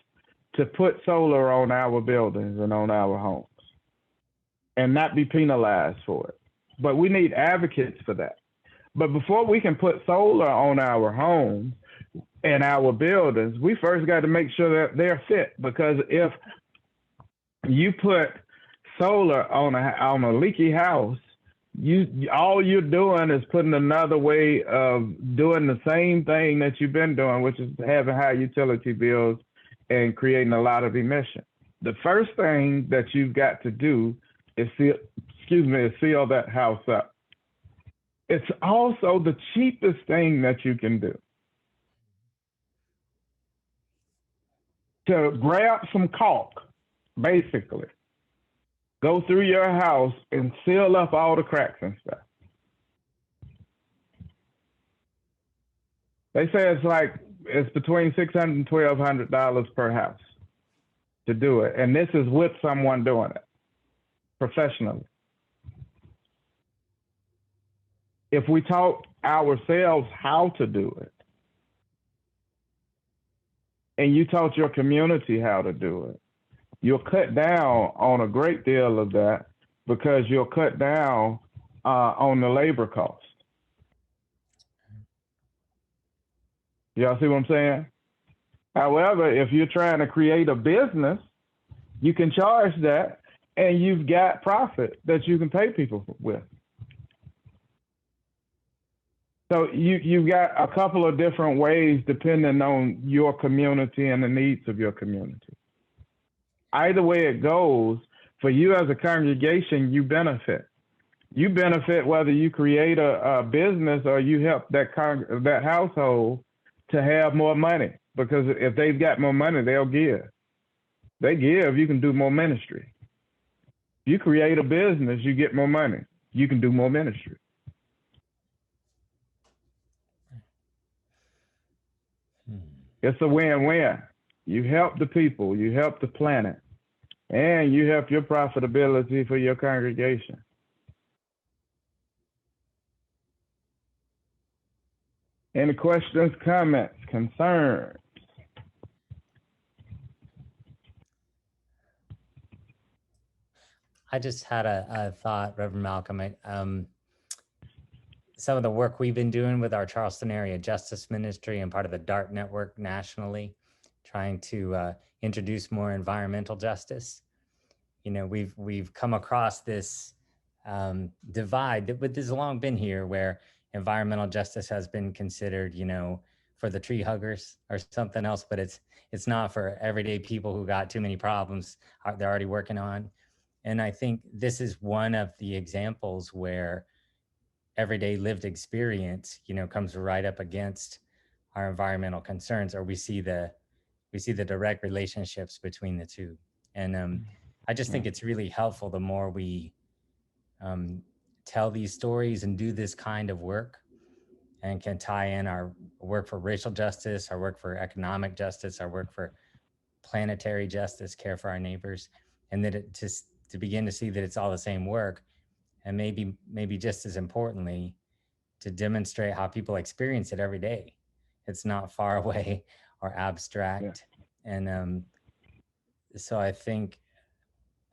to put solar on our buildings and on our homes and not be penalized for it. But we need advocates for that. But before we can put solar on our homes and our buildings, we first got to make sure that they're fit, because if you put solar on a leaky house, all you're doing is putting another way of doing the same thing that you've been doing, which is having high utility bills and creating a lot of emission. The first thing that you've got to do is seal that house up. It's also the cheapest thing that you can do. To grab some caulk, basically, go through your house and seal up all the cracks and stuff. They say it's between $600 and $1,200 per house to do it. And this is with someone doing it professionally. If we taught ourselves how to do it, and you taught your community how to do it, you'll cut down on a great deal of that, because you'll cut down on the labor cost. Y'all see what I'm saying? However, if you're trying to create a business, you can charge that, and you've got profit that you can pay people with. So you've got a couple of different ways depending on your community and the needs of your community. Either way it goes, for you as a congregation, you benefit. You benefit whether you create a business or you help that household to have more money, because if they've got more money, they'll give. They give, you can do more ministry. You create a business, you get more money, you can do more ministry. It's a win-win. You help the people, you help the planet, and you help your profitability for your congregation. Any questions, comments, concerns? I just had a thought, Reverend Malcolm. Some of the work we've been doing with our Charleston area justice ministry and part of the DART network nationally, trying to introduce more environmental justice. You know, we've come across this divide that has long been here, where environmental justice has been considered, you know, for the tree huggers or something else, but it's not for everyday people who got too many problems they're already working on. And I think this is one of the examples where everyday lived experience, you know, comes right up against our environmental concerns, or we see the direct relationships between the two. And I just think it's really helpful the more we tell these stories and do this kind of work, and can tie in our work for racial justice, our work for economic justice, our work for planetary justice, care for our neighbors, and that it just to begin to see that it's all the same work. And maybe just as importantly, to demonstrate how people experience it every day. It's not far away or abstract. Yeah. And so I think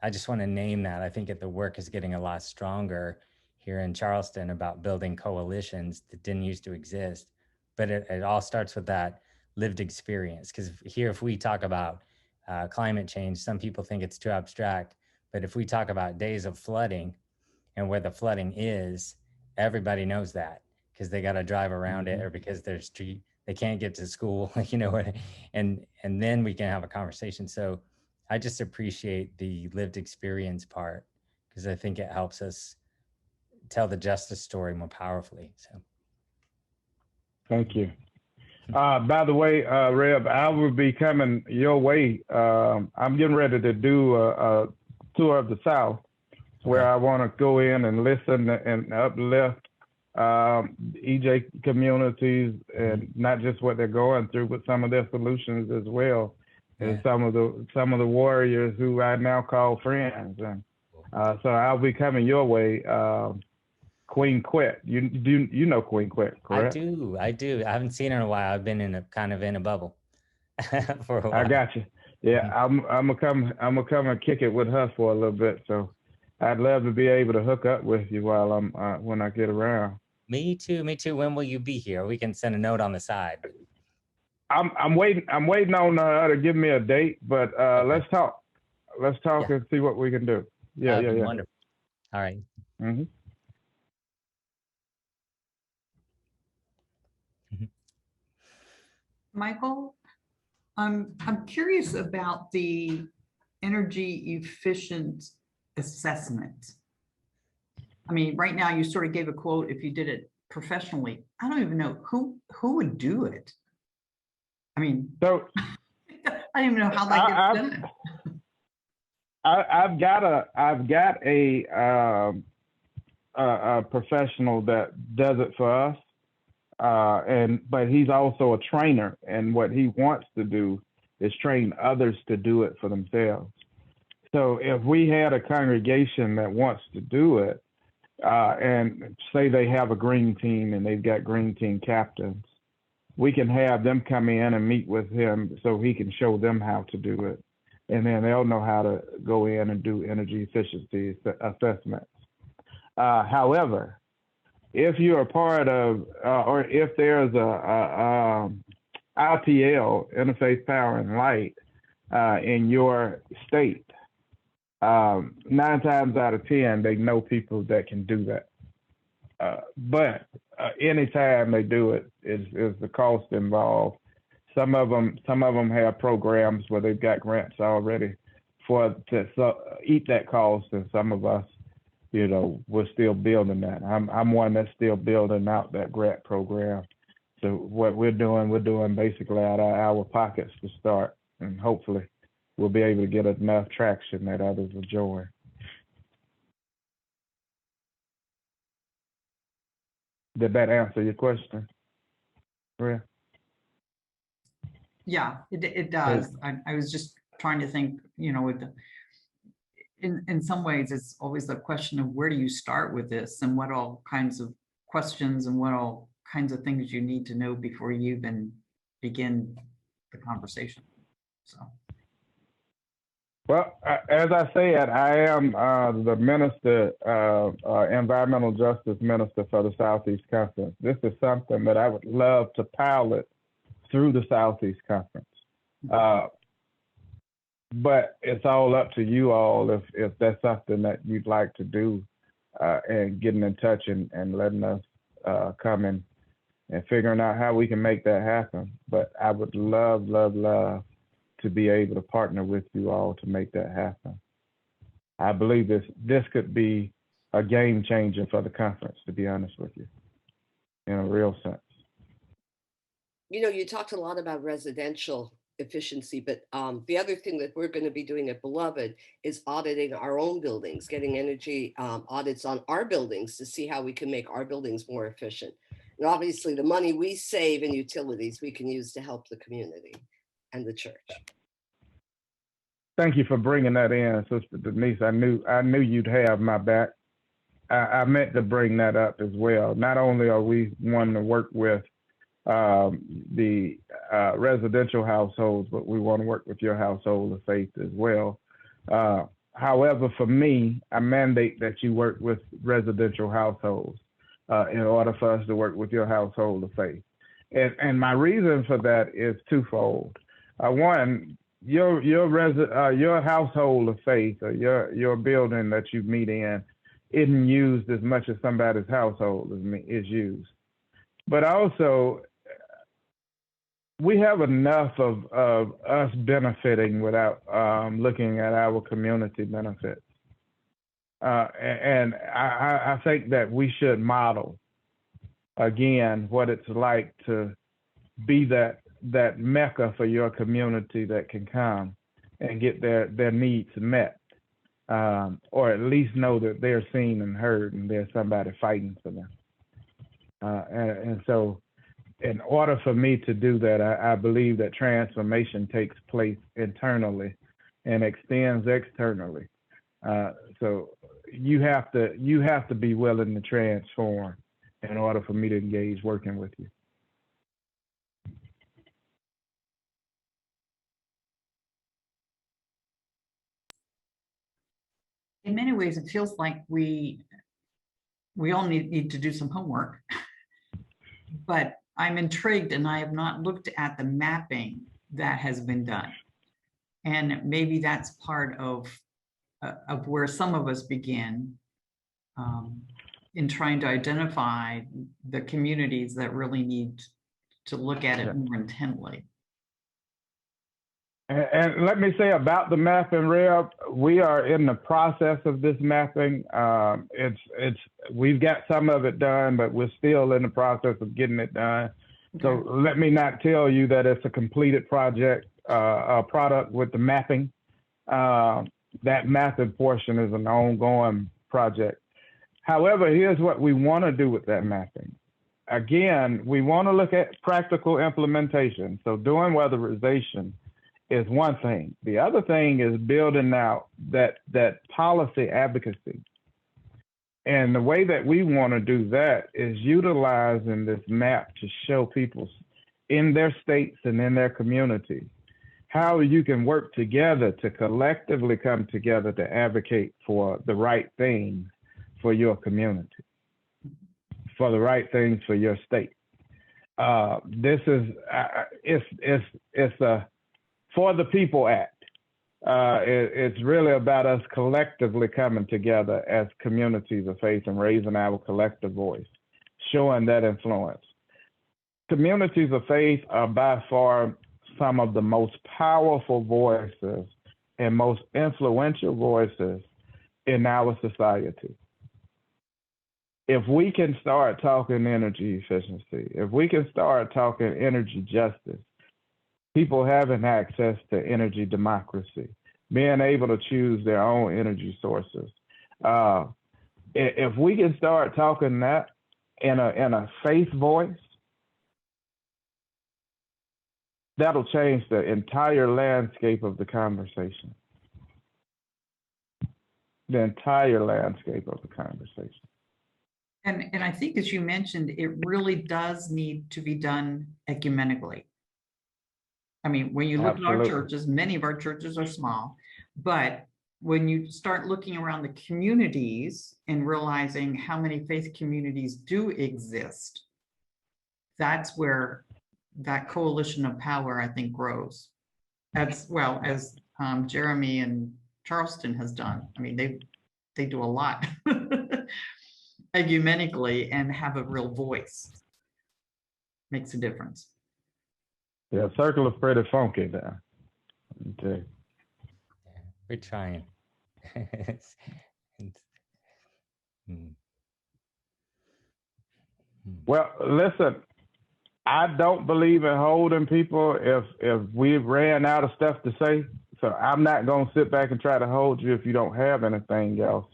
I just want to name that. I think that the work is getting a lot stronger here in Charleston about building coalitions that didn't used to exist. But it all starts with that lived experience. Because here, if we talk about climate change, some people think it's too abstract. But if we talk about days of flooding and where the flooding is, everybody knows that, because they got to drive around it, or because there's they can't get to school, you know, and then we can have a conversation. So I just appreciate the lived experience part, because I think it helps us tell the justice story more powerfully. So, thank you. By the way, Reb, I will be coming your way. I'm getting ready to do a tour of the South, where I want to go in and listen and uplift EJ communities, and not just what they're going through, but some of their solutions as well. Yeah. And some of the warriors who I now call friends. And so I'll be coming your way. Queen Quet, you know Queen Quet, correct? I do. I haven't seen her in a while. I've been in a bubble for a while. I got you. Yeah, I'm gonna come and kick it with her for a little bit. So I'd love to be able to hook up with you while when I get around. Me too. When will you be here? We can send a note on the side. I'm waiting on her to give me a date, but okay. Let's talk and see what we can do. Yeah. Wonderful. All right. Mm-hmm. Michael, I'm curious about the energy efficient assessment. I mean, right now you sort of gave a quote if you did it professionally. I don't even know who would do it. I mean, so I don't even know how that gets done. I've got a professional that does it for us. But he's also a trainer, and what he wants to do is train others to do it for themselves. So if we had a congregation that wants to do it, and say they have a green team and they've got green team captains, we can have them come in and meet with him so he can show them how to do it. And then they'll know how to go in and do energy efficiency assessments. However, if you're a part of, or if there's a IPL, Interfaith Power and Light, in your state, 9 times out of 10, they know people that can do that. But anytime they do it, is the cost involved. Some of them have programs where they've got grants already to eat that cost, and some of us, we're still building that. I'm one that's still building out that grant program. So what we're doing basically out of our pockets to start, and hopefully we'll be able to get enough traction that others will join. Did that answer your question, Maria? Yeah, it does. I was just trying to think, in some ways, it's always the question of where do you start with this, and what all kinds of questions and what all kinds of things you need to know before you even begin the conversation. So. Well, as I said, I am the minister, environmental justice minister for the Southeast Conference. This is something that I would love to pilot through the Southeast Conference. But it's all up to you all if that's something that you'd like to do, and getting in touch and letting us come in and figuring out how we can make that happen. But I would love to be able to partner with you all to make that happen. I believe this could be a game changer for the conference, to be honest with you, in a real sense. You talked a lot about residential efficiency, but the other thing that we're going to be doing at Beloved is auditing our own buildings, getting energy audits on our buildings to see how we can make our buildings more efficient. And obviously the money we save in utilities, we can use to help the community and the church. Thank you for bringing that in, Sister Denise. I knew you'd have my back. I meant to bring that up as well. Not only are we wanting to work with the residential households, but we want to work with your household of faith as well. However, for me, I mandate that you work with residential households in order for us to work with your household of faith. And my reason for that is twofold. One, your household of faith, or your building that you meet in, isn't used as much as somebody's household is used. But also, we have enough of us benefiting without looking at our community benefits. And I think that we should model, again, what it's like to be that mecca for your community that can come and get their needs met, or at least know that they're seen and heard and there's somebody fighting for them. And so in order for me to do that, I believe that transformation takes place internally and extends externally. So you have to be willing to transform in order for me to engage working with you. In many ways, it feels like we all need to do some homework, but I'm intrigued, and I have not looked at the mapping that has been done. And maybe that's part of where some of us begin in trying to identify the communities that really need to look at it more intently. And let me say about the mapping, Reb, we are in the process of this mapping. We've got some of it done, but we're still in the process of getting it done. Okay. So let me not tell you that it's a completed project, a product with the mapping. That mapping portion is an ongoing project. However, here's what we want to do with that mapping. Again, we want to look at practical implementation. So doing weatherization is one thing. The other thing is building out that policy advocacy. And the way that we want to do that is utilizing this map to show people in their states and in their community how you can work together to collectively come together to advocate for the right things for your community, for the right things for your state. This is, it's a For the People Act. It's really about us collectively coming together as communities of faith and raising our collective voice, showing that influence. Communities of faith are by far some of the most powerful voices and most influential voices in our society. If we can start talking energy efficiency, if we can start talking energy justice, people having access to energy democracy, being able to choose their own energy sources. If we can start talking that in a faith voice, that'll change the entire landscape of the conversation. The entire landscape of the conversation. And I think, as you mentioned, it really does need to be done ecumenically. I mean, when you look at our churches, many of our churches are small, but when you start looking around the communities and realizing how many faith communities do exist, that's where that coalition of power, I think, grows. As well as Jeremy and Charleston has done. I mean, they do a lot ecumenically and have a real voice. Makes a difference. Yeah, circle is pretty funky there. Okay. We're trying. Well, listen, I don't believe in holding people if we've ran out of stuff to say. So I'm not going to sit back and try to hold you if you don't have anything else.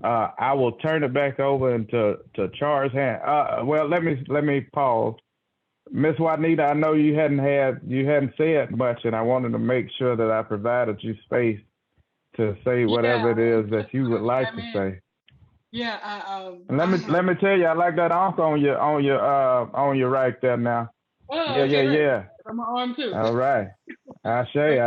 I will turn it back over into Char's hand. Well, let me pause. Miss Juanita, I know you hadn't said much, and I wanted to make sure that I provided you space to say whatever it is that you would like to say. Yeah. And let me tell you, I like that onk on your right there now. Oh, yeah, okay, yeah. On my arm too. All right. I say.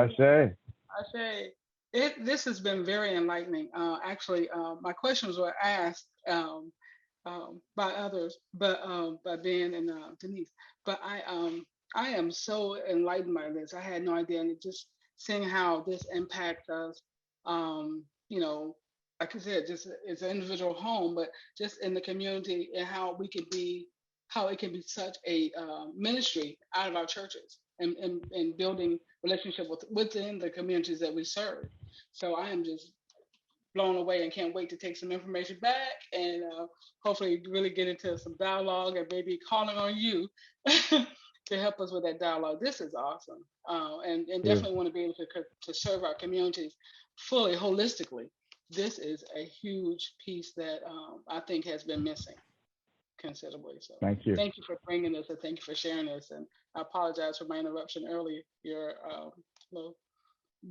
This has been very enlightening. Actually, my questions were asked by others, but by Ben and Denise. But I am so enlightened by this. I had no idea, and just seeing how this impacts us. Like I said, just it's an individual home, but just in the community and how it can be such a ministry out of our churches and building relationship within the communities that we serve. So I am just blown away and can't wait to take some information back and hopefully really get into some dialogue and maybe calling on you to help us with that dialogue. This is awesome. And definitely want to be able to serve our communities fully, holistically. This is a huge piece that I think has been missing considerably. So thank you. Thank you for bringing this, and thank you for sharing this. And I apologize for my interruption earlier. Your little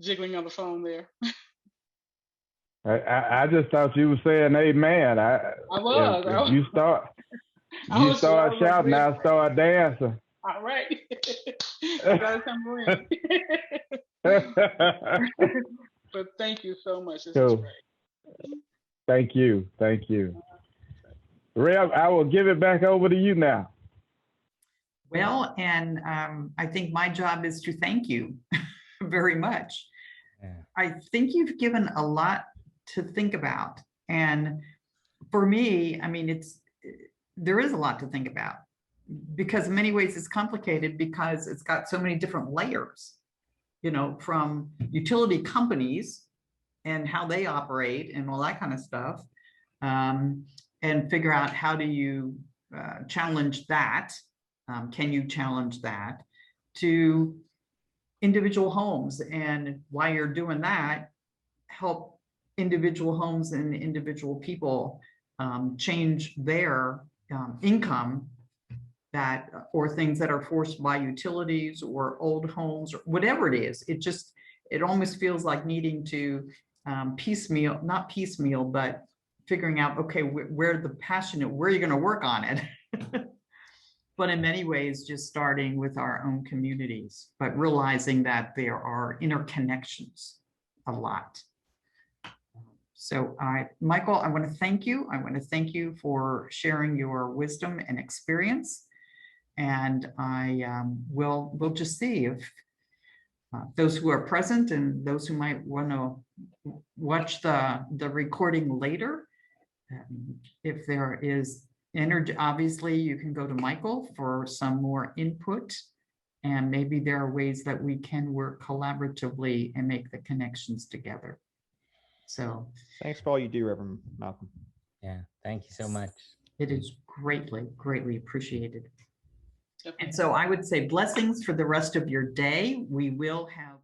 jiggling on the phone there. I just thought you were saying amen. I was. If you start shouting, I'll start dancing. All right. Gotta come in. But thank you so much. This is great. Thank you. Rev, I will give it back over to you now. Well, and I think my job is to thank you very much. Yeah. I think you've given a lot to think about. And for me, I mean, there is a lot to think about, because in many ways it's complicated because it's got so many different layers, from utility companies and how they operate and all that kind of stuff. And figure out how do you challenge that? Can you challenge that? To individual homes, and while you're doing that, help individual homes and individual people change their income or things that are forced by utilities or old homes or whatever it is. It almost feels like needing to not piecemeal, but figuring out, okay, where the passionate, where are you going to work on it? But in many ways, just starting with our own communities, but realizing that there are interconnections a lot. So Michael, I want to thank you. I want to thank you for sharing your wisdom and experience. And we'll just see if those who are present and those who might want to watch the recording later. If there is energy, obviously you can go to Michael for some more input, and maybe there are ways that we can work collaboratively and make the connections together. So Thanks for all you do, Reverend Malcolm. Yeah, thank you so much. it is greatly, greatly appreciated. Yep. And so I would say blessings for the rest of your day. We will have